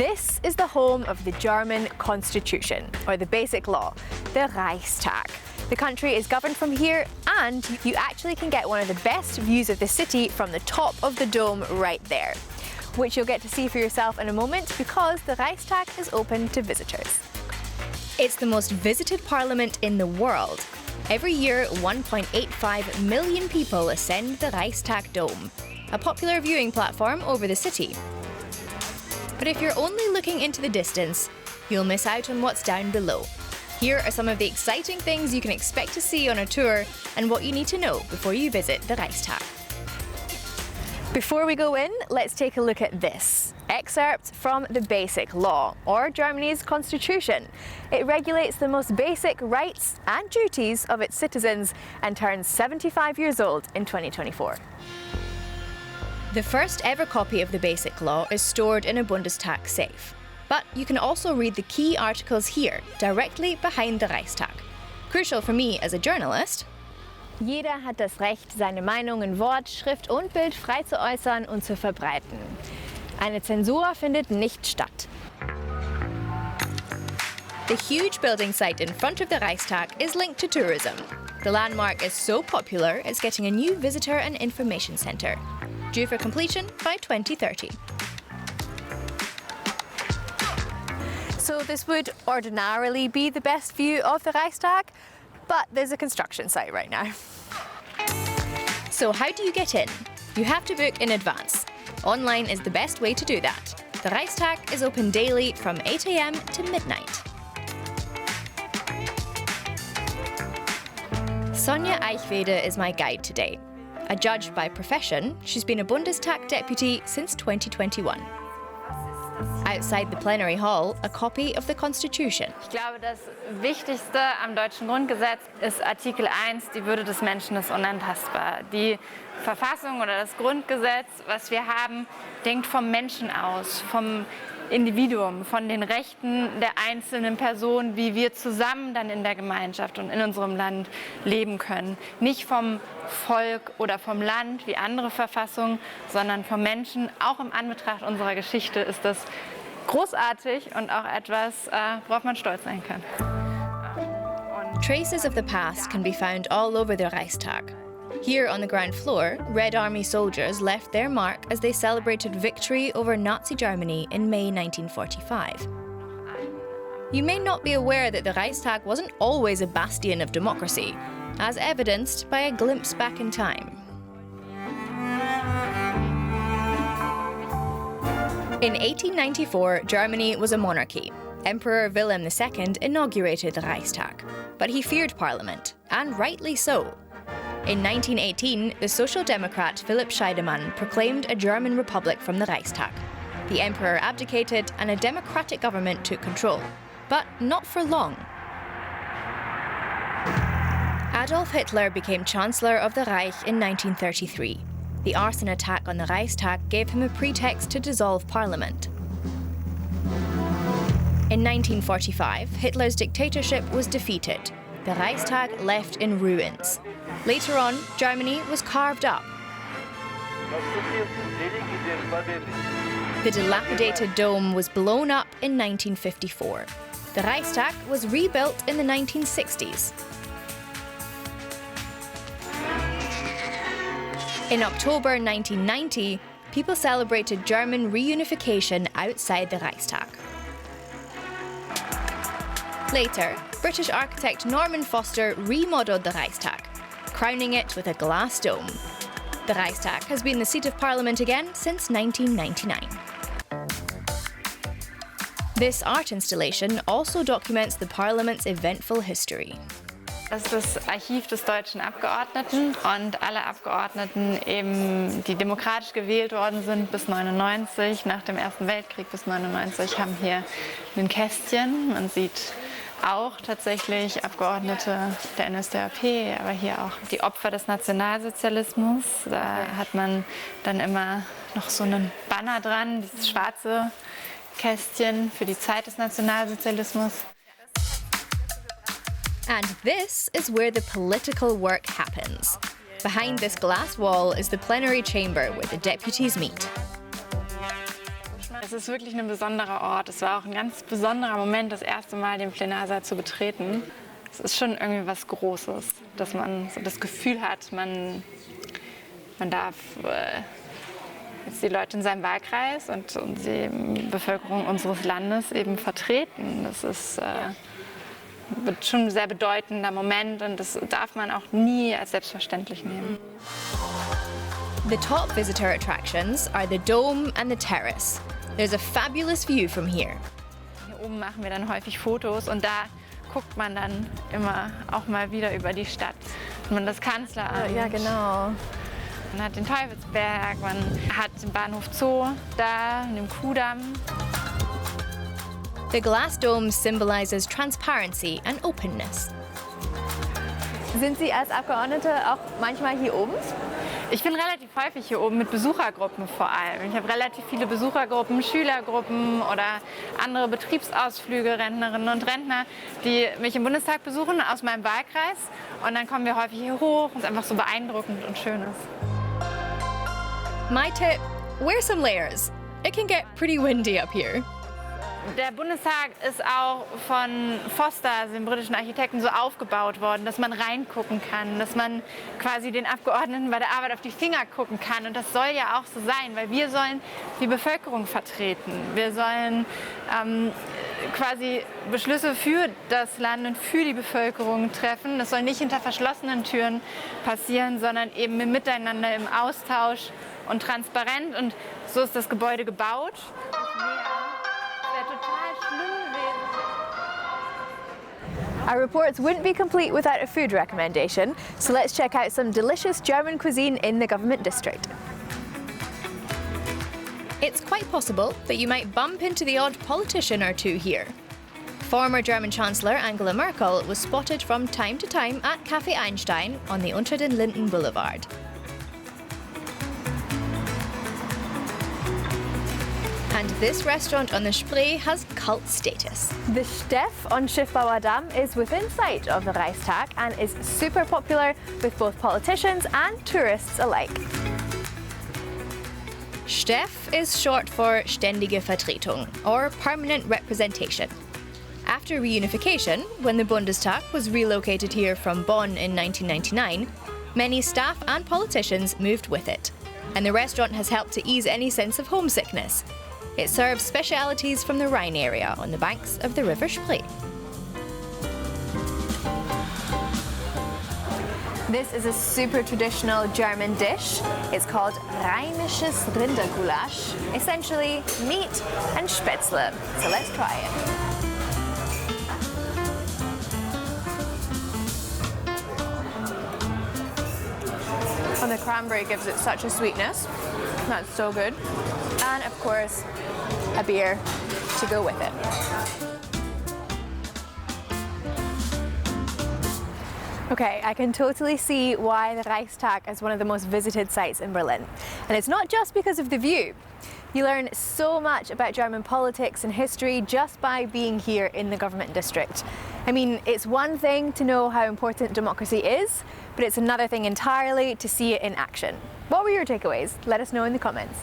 This is the home of the German Constitution, or the Basic Law, the Reichstag. The country is governed from here, and you actually can get one of the best views of the city from the top of the dome right there, which you'll get to see for yourself in a moment because the Reichstag is open to visitors. It's the most visited parliament in the world. Every year, 1.85 million people ascend the Reichstag Dome, a popular viewing platform over the city. But if you're only looking into the distance, you'll miss out on what's down below. Here are some of the exciting things you can expect to see on a tour and what you need to know before you visit the Reichstag. Before we go in, let's take a look at this. Excerpt from the Basic Law, or Germany's constitution. It regulates the most basic rights and duties of its citizens and turns 75 years old in 2024. The first ever copy of the Basic Law is stored in a Bundestag safe. But you can also read the key articles here, directly behind the Reichstag. Crucial for me as a journalist. Jeder hat das Recht, seine Meinung in Wort, Schrift und Bild frei zu äußern und zu verbreiten. Eine Zensur findet nicht statt. The huge building site in front of the Reichstag is linked to tourism. The landmark is so popular, it's getting a new visitor and information centre, due for completion by 2030. So this would ordinarily be the best view of the Reichstag, but there's a construction site right now. So how do you get in? You have to book in advance. Online is the best way to do that. The Reichstag is open daily from 8 a.m. to midnight. Sonja Eichwede is my guide today. A judge by profession, she's been a Bundestag deputy since 2021. Outside the plenary hall, a copy of the Constitution. Ich glaube, das Wichtigste am deutschen Grundgesetz ist Artikel 1, die Würde des Menschen ist unantastbar. Die Verfassung oder das Grundgesetz, was wir haben, denkt vom Menschen aus, vom Individuum, von den Rechten der einzelnen Personen, wie wir zusammen dann in der Gemeinschaft und in unserem Land leben können. Nicht vom Volk oder vom Land wie andere Verfassungen, sondern vom Menschen. Auch im Anbetracht unserer Geschichte ist das großartig und auch etwas, worauf man stolz sein kann. Traces of the past can be found all over the Reichstag. Here on the ground floor, Red Army soldiers left their mark as they celebrated victory over Nazi Germany in May 1945. You may not be aware that the Reichstag wasn't always a bastion of democracy, as evidenced by a glimpse back in time. In 1894, Germany was a monarchy. Emperor Wilhelm II inaugurated the Reichstag, but he feared Parliament, and rightly so. In 1918, the Social Democrat Philipp Scheidemann proclaimed a German republic from the Reichstag. The emperor abdicated and a democratic government took control, but not for long. Adolf Hitler became Chancellor of the Reich in 1933. The arson attack on the Reichstag gave him a pretext to dissolve parliament. In 1945, Hitler's dictatorship was defeated. The Reichstag left in ruins. Later on, Germany was carved up. The dilapidated dome was blown up in 1954. The Reichstag was rebuilt in the 1960s. In October 1990, people celebrated German reunification outside the Reichstag. Later, British architect Norman Foster remodeled the Reichstag, crowning it with a glass dome. The Reichstag has been the seat of Parliament again since 1999. This art installation also documents the Parliament's eventful history. Das ist das Archiv des deutschen Abgeordneten und alle Abgeordneten, eben, die demokratisch gewählt worden sind bis 99, nach dem Ersten Weltkrieg bis 99, haben hier ein Kästchen. Man sieht auch tatsächlich Abgeordnete der NSDAP, aber hier auch die Opfer des Nationalsozialismus. Da hat man dann immer noch so einen Banner dran, dieses schwarze Kästchen für die Zeit des Nationalsozialismus. And this is where the political work happens. Behind this glass wall is the plenary chamber where the deputies meet. Es ist wirklich ein besonderer Ort. Es war auch ein ganz besonderer Moment, das erste Mal den Plenarsaal zu betreten. Es ist schon irgendwie was Großes, dass man so das Gefühl hat, man darf jetzt die Leute in seinem Wahlkreis und die Bevölkerung unseres Landes eben vertreten. Das ist wird schon ein sehr bedeutender Moment und das darf man auch nie als selbstverständlich nehmen. The top visitor attractions are the Dome and the Terrace. There's a fabulous view from here. Hier oben machen wir dann häufig Fotos und da guckt man dann immer auch mal wieder über die Stadt. Man das Kanzleramt. Ja, genau. Man hat den Teufelsberg, man hat den Bahnhof Zoo da, den Kuhdamm. The glass dome symbolizes transparency and openness. Sind Sie als Abgeordnete auch manchmal hier oben? Ich bin relativ häufig hier oben mit Besuchergruppen vor allem. Ich habe relativ viele Besuchergruppen, Schülergruppen oder andere Betriebsausflüge, Rentnerinnen und Rentner, die mich im Bundestag besuchen aus meinem Wahlkreis. Und dann kommen wir häufig hier hoch, was einfach so beeindruckend und schön ist. My tip, wear some layers. It can get pretty windy up here. Der Bundestag ist auch von Foster, also dem britischen Architekten, so aufgebaut worden, dass man reingucken kann, dass man quasi den Abgeordneten bei der Arbeit auf die Finger gucken kann. Und das soll ja auch so sein, weil wir sollen die Bevölkerung vertreten. Wir sollen quasi Beschlüsse für das Land und für die Bevölkerung treffen. Das soll nicht hinter verschlossenen Türen passieren, sondern eben im Miteinander, im Austausch und transparent. Und so ist das Gebäude gebaut. Our reports wouldn't be complete without a food recommendation, so let's check out some delicious German cuisine in the government district. It's quite possible that you might bump into the odd politician or two here. Former German Chancellor Angela Merkel was spotted from time to time at Café Einstein on the Unter den Linden Boulevard. And this restaurant on the Spree has cult status. The Steff on Schiffbauer Damm is within sight of the Reichstag and is super popular with both politicians and tourists alike. Steff is short for Ständige Vertretung, or permanent representation. After reunification, when the Bundestag was relocated here from Bonn in 1999, many staff and politicians moved with it, and the restaurant has helped to ease any sense of homesickness. It serves specialities from the Rhine area on the banks of the River Spree. This is a super traditional German dish. It's called Rheinisches Rindergulasch, essentially meat and Spätzle. So let's try it. And the cranberry gives it such a sweetness. That's so good. And of course, a beer to go with it. Okay, I can totally see why the Reichstag is one of the most visited sites in Berlin. And it's not just because of the view. You learn so much about German politics and history just by being here in the government district. I mean, it's one thing to know how important democracy is, but it's another thing entirely to see it in action. What were your takeaways? Let us know in the comments.